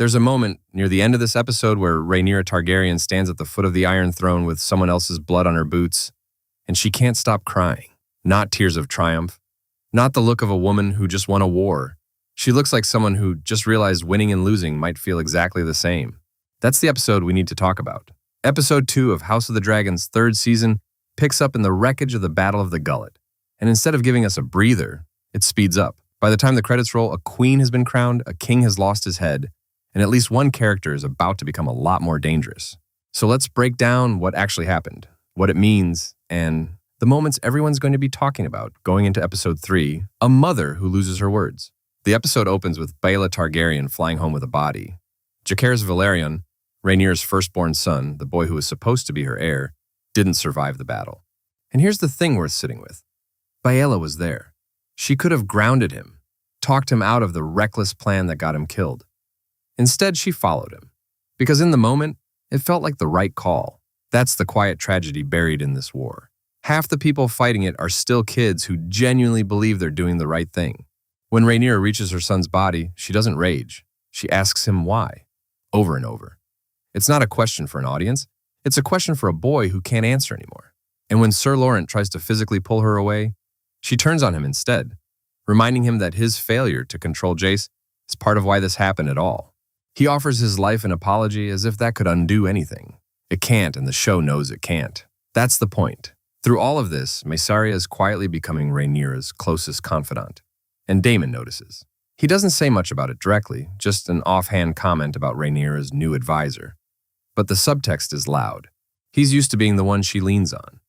There's a moment near the end of this episode where Rhaenyra Targaryen stands at the foot of the Iron Throne with someone else's blood on her boots, and she can't stop crying. Not tears of triumph, not the look of a woman who just won a war. She looks like someone who just realized winning and losing might feel exactly the same. That's the episode we need to talk about. Episode 2 of House of the Dragon's 3rd season picks up in the wreckage of the Battle of the Gullet. And instead of giving us a breather, it speeds up. By the time the credits roll, a queen has been crowned, a king has lost his head, and at least one character is about to become a lot more dangerous. So let's break down what actually happened, what it means, and the moments everyone's going to be talking about going into episode 3, a mother who loses her words. The episode opens with Baela Targaryen flying home with a body. Jacaerys Velaryon, Rhaenyra's firstborn son, the boy who was supposed to be her heir, didn't survive the battle. And here's the thing worth sitting with. Baela was there. She could have grounded him, talked him out of the reckless plan that got him killed. Instead, she followed him, because in the moment, it felt like the right call. That's the quiet tragedy buried in this war. Half the people fighting it are still kids who genuinely believe they're doing the right thing. When Rhaenyra reaches her son's body, she doesn't rage. She asks him why, over and over. It's not a question for an audience. It's a question for a boy who can't answer anymore. And when Sir Laurent tries to physically pull her away, she turns on him instead, reminding him that his failure to control Jace is part of why this happened at all. He offers his life an apology as if that could undo anything. It can't, and the show knows it can't. That's the point. Through all of this, Mysaria is quietly becoming Rhaenyra's closest confidant. And Daemon notices. He doesn't say much about it directly, just an offhand comment about Rhaenyra's new advisor. But the subtext is loud. He's used to being the one she leans on.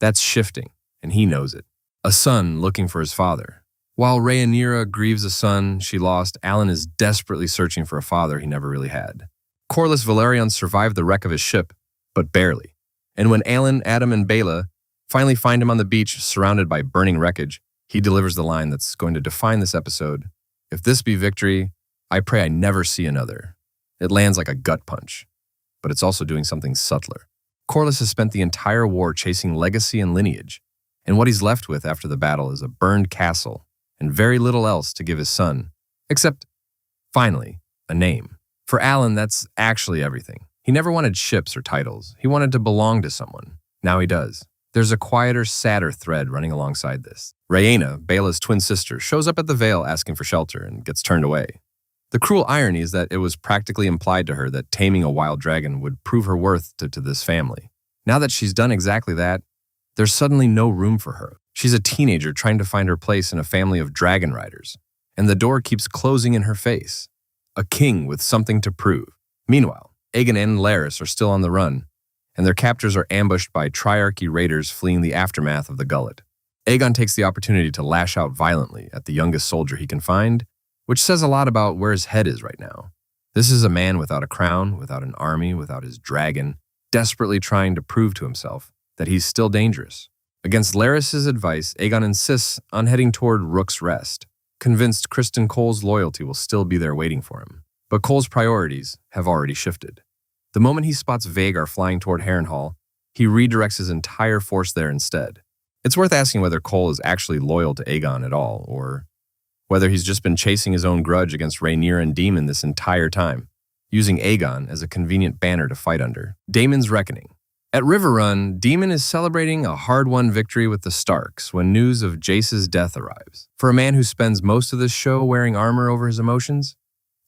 That's shifting, and he knows it. A son looking for his father. While Rhaenyra grieves a son she lost, Alan is desperately searching for a father he never really had. Corlys Velaryon survived the wreck of his ship, but barely. And when Alan, Adam, and Baela finally find him on the beach surrounded by burning wreckage, he delivers the line that's going to define this episode. If this be victory, I pray I never see another. It lands like a gut punch, but it's also doing something subtler. Corlys has spent the entire war chasing legacy and lineage, and what he's left with after the battle is a burned castle and very little else to give his son, except, finally, a name. For Alan, that's actually everything. He never wanted ships or titles. He wanted to belong to someone. Now he does. There's a quieter, sadder thread running alongside this. Rhaena, Baela's twin sister, shows up at the Vale asking for shelter and gets turned away. The cruel irony is that it was practically implied to her that taming a wild dragon would prove her worth to this family. Now that she's done exactly that, there's suddenly no room for her. She's a teenager trying to find her place in a family of dragon riders, and the door keeps closing in her face. A king with something to prove. Meanwhile, Aegon and Larys are still on the run, and their captors are ambushed by Triarchy raiders fleeing the aftermath of the Gullet. Aegon takes the opportunity to lash out violently at the youngest soldier he can find, which says a lot about where his head is right now. This is a man without a crown, without an army, without his dragon, desperately trying to prove to himself that he's still dangerous. Against Larys' advice, Aegon insists on heading toward Rook's Rest, convinced Criston Cole's loyalty will still be there waiting for him. But Cole's priorities have already shifted. The moment he spots Vhagar flying toward Harrenhal, he redirects his entire force there instead. It's worth asking whether Cole is actually loyal to Aegon at all, or whether he's just been chasing his own grudge against Rhaenyra and Daemon this entire time, using Aegon as a convenient banner to fight under. Daemon's reckoning. At Riverrun, Daemon is celebrating a hard-won victory with the Starks when news of Jace's death arrives. For a man who spends most of this show wearing armor over his emotions,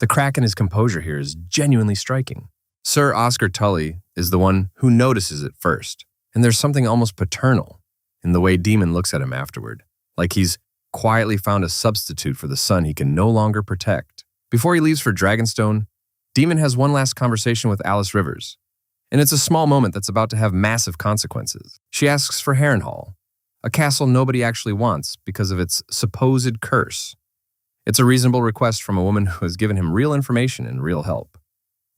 the crack in his composure here is genuinely striking. Sir Oscar Tully is the one who notices it first, and there's something almost paternal in the way Daemon looks at him afterward, like he's quietly found a substitute for the son he can no longer protect. Before he leaves for Dragonstone, Daemon has one last conversation with Alice Rivers, and it's a small moment that's about to have massive consequences. She asks for Harrenhal, a castle nobody actually wants because of its supposed curse. It's a reasonable request from a woman who has given him real information and real help.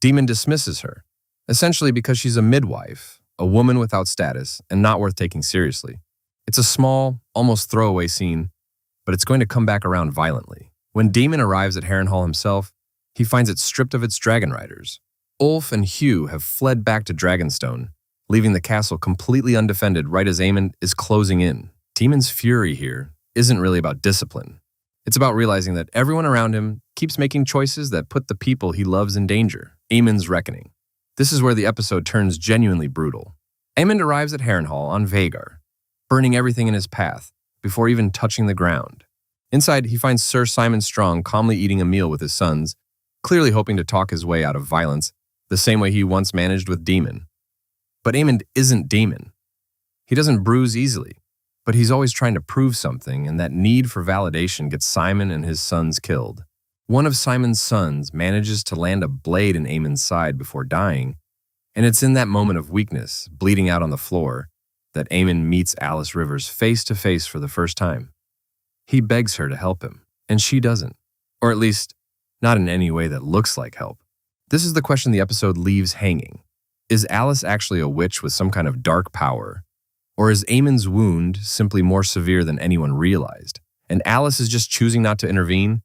Daemon dismisses her, essentially because she's a midwife, a woman without status, and not worth taking seriously. It's a small, almost throwaway scene, but it's going to come back around violently. When Daemon arrives at Harrenhal himself, he finds it stripped of its dragon riders. Ulf and Hugh have fled back to Dragonstone, leaving the castle completely undefended right as Aemond is closing in. Daemon's fury here isn't really about discipline. It's about realizing that everyone around him keeps making choices that put the people he loves in danger. Aemond's reckoning. This is where the episode turns genuinely brutal. Aemond arrives at Harrenhal on Vhagar, burning everything in his path before even touching the ground. Inside, he finds Sir Simon Strong calmly eating a meal with his sons, clearly hoping to talk his way out of violence, the same way he once managed with Daemon. But Aemond isn't Daemon. He doesn't bruise easily, but he's always trying to prove something, and that need for validation gets Simon and his sons killed. One of Simon's sons manages to land a blade in Aemond's side before dying, and it's in that moment of weakness, bleeding out on the floor, that Aemond meets Alice Rivers face to face for the first time. He begs her to help him, and she doesn't, or at least not in any way that looks like help. This is the question the episode leaves hanging. Is Alice actually a witch with some kind of dark power? Or is Aemond's wound simply more severe than anyone realized, and Alice is just choosing not to intervene?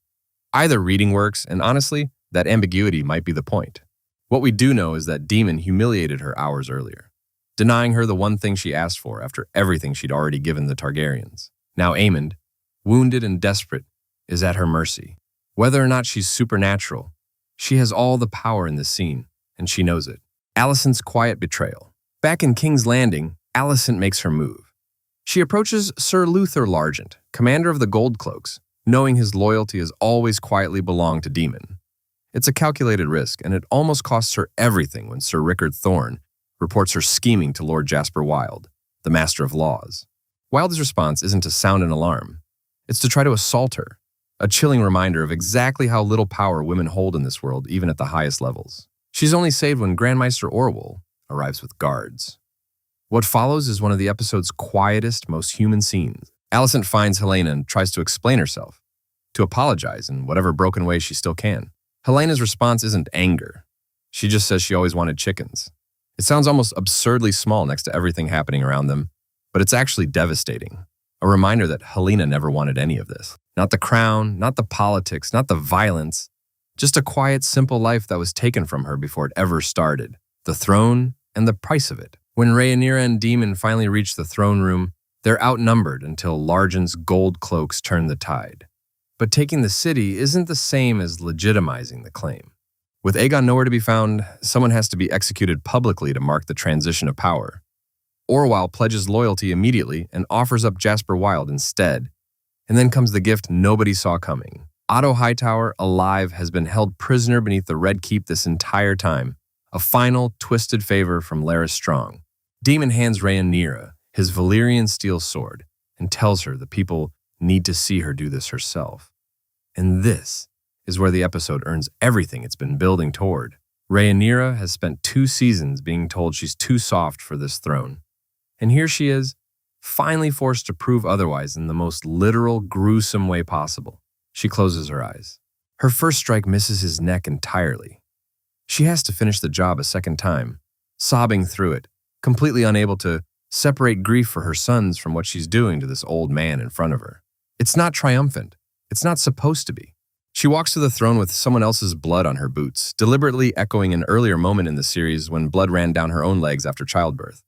Either reading works, and honestly, that ambiguity might be the point. What we do know is that Daemon humiliated her hours earlier, denying her the one thing she asked for after everything she'd already given the Targaryens. Now Aemond, wounded and desperate, is at her mercy. Whether or not she's supernatural, she has all the power in this scene, and she knows it. Alicent's quiet betrayal. Back in King's Landing, Alicent makes her move. She approaches Sir Luther Largent, commander of the Gold Cloaks, knowing his loyalty has always quietly belonged to Daemon. It's a calculated risk, and it almost costs her everything when Sir Rickard Thorne reports her scheming to Lord Jasper Wilde, the Master of Laws. Wilde's response isn't to sound an alarm. It's to try to assault her, a chilling reminder of exactly how little power women hold in this world, even at the highest levels. She's only saved when Grandmaster Orwell arrives with guards. What follows is one of the episode's quietest, most human scenes. Alicent finds Helaena and tries to explain herself, to apologize in whatever broken way she still can. Helena's response isn't anger. She just says she always wanted chickens. It sounds almost absurdly small next to everything happening around them, but it's actually devastating. A reminder that Helaena never wanted any of this. Not the crown, not the politics, not the violence, just a quiet, simple life that was taken from her before it ever started. The throne and the price of it. When Rhaenyra and Daemon finally reach the throne room, they're outnumbered until Largent's gold cloaks turn the tide. But taking the city isn't the same as legitimizing the claim. With Aegon nowhere to be found, someone has to be executed publicly to mark the transition of power. Orwell pledges loyalty immediately and offers up Jasper Wilde instead. And then comes the gift nobody saw coming. Otto Hightower, alive, has been held prisoner beneath the Red Keep this entire time. A final, twisted favor from Larys Strong. Daemon hands Rhaenyra his Valyrian steel sword and tells her the people need to see her do this herself. And this is where the episode earns everything it's been building toward. Rhaenyra has spent 2 seasons being told she's too soft for this throne. And here she is, finally forced to prove otherwise in the most literal, gruesome way possible. She closes her eyes. Her first strike misses his neck entirely. She has to finish the job a second time, sobbing through it, completely unable to separate grief for her sons from what she's doing to this old man in front of her. It's not triumphant. It's not supposed to be. She walks to the throne with someone else's blood on her boots, deliberately echoing an earlier moment in the series when blood ran down her own legs after childbirth.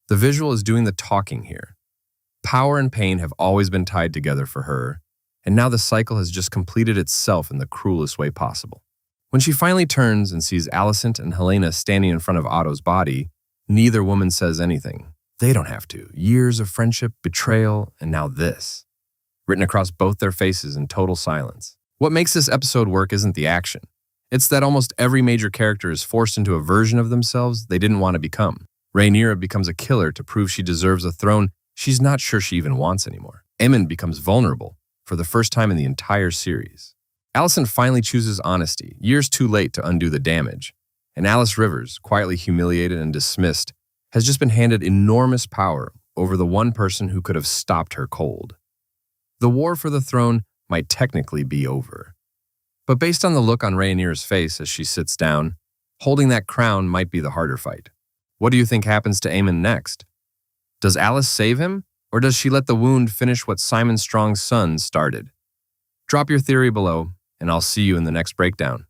The visual is doing the talking here. Power and pain have always been tied together for her, and now the cycle has just completed itself in the cruelest way possible. When she finally turns and sees Alicent and Helaena standing in front of Otto's body, neither woman says anything. They don't have to. Years of friendship, betrayal, and now this. Written across both their faces in total silence. What makes this episode work isn't the action. It's that almost every major character is forced into a version of themselves they didn't want to become. Rhaenyra becomes a killer to prove she deserves a throne she's not sure she even wants anymore. Aemond becomes vulnerable for the first time in the entire series. Alicent finally chooses honesty, years too late to undo the damage. And Alice Rivers, quietly humiliated and dismissed, has just been handed enormous power over the one person who could have stopped her cold. The war for the throne might technically be over. But based on the look on Rhaenyra's face as she sits down, holding that crown might be the harder fight. What do you think happens to Aemond next? Does Alice save him, or does she let the wound finish what Simon Strong's son started? Drop your theory below, and I'll see you in the next breakdown.